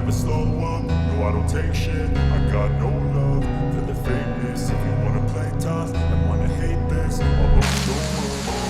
never slow up, no I don't take shit. I got no love for the fakeness. If you wanna play tough and wanna hate this, I'll always show up.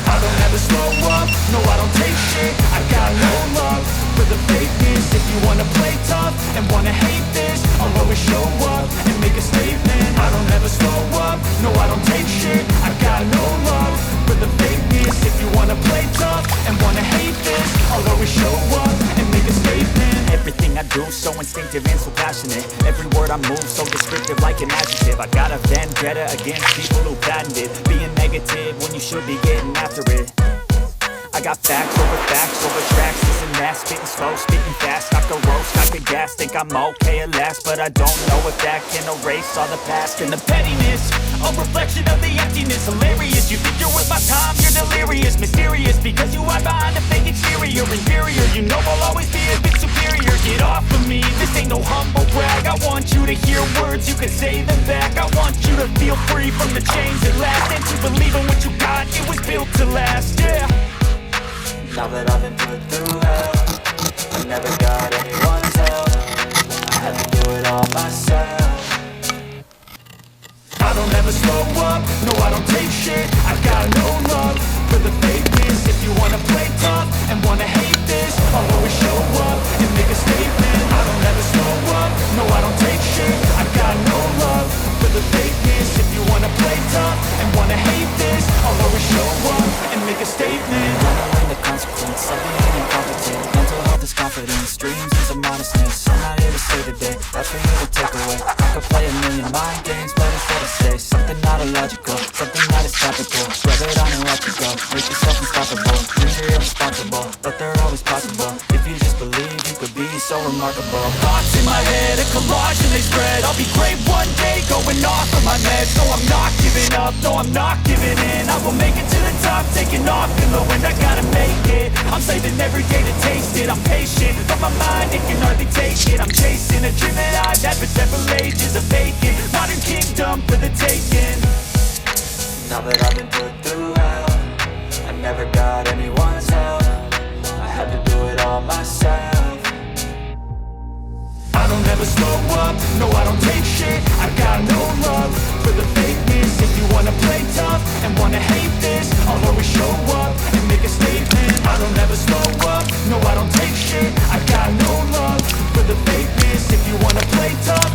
I don't ever slow up, no I don't take shit. I got no love for the fakeness. If you wanna play tough and wanna hate this, I'll always show up and make a statement. I don't ever slow up, no I don't take shit. I got no love for the fakeness. If you wanna play tough and wanna hate this, I'll always show up and make a statement. Everything I do so instinctive and so passionate. Every word I move so descriptive like an adjective. I got a vendetta against people who patented being negative when you should be getting after it. I got facts over tracks, this and that, spitting slow, spitting fast, I could roast, I could gas, think I'm okay at last, but I don't know if that can erase all the past and the pettiness, a reflection of the emptiness, hilarious, you think you're worth my time, you're delirious, mysterious, because you hide behind a fake exterior, inferior, you know I'll always be a bit superior, get off of me, this ain't no humble brag, I want you to hear words, you can say them back, I want you to feel free from the chains that last, and to believe in what you got, it was built to last, yeah. Now that I've been put through hell, I never got anyone's help. I had to do it all myself. I don't ever slow up, no I don't take shit. I got no love for the fakeness. If you wanna play tough and wanna hate this, I'll always show up and make a statement. I don't ever slow up, no I don't take shit. I got no love for the fakeness. If you wanna play tough and wanna hate this, I'll always show up and make a statement. Consequence of being incompetent. Mental health is confidence, dreams is a modestness. I'm not here to say today, that's for you to take away. I could play a million mind games, but instead I say something not illogical, something that is topical. Rub it on and let you go, make yourself unstoppable. Dreams are irresponsible, but they're always possible. If you just believe, you could be so remarkable. Thoughts in my head, a collage and they spread. I'll be great one day, going off of my meds. No, I'm not giving up, no, I'm not giving in. I will make it to the top, taking off in the wind. I gotta make it, I'm saving every day to taste it. I'm patient, but my mind, it can hardly take it. I'm chasing a dream that I've had for several ages. A vacant, modern kingdom for the taking. Now that I've been put through hell, I never got anyone's help. I had to do it all myself. I don't ever slow up, no I don't take shit. I got no love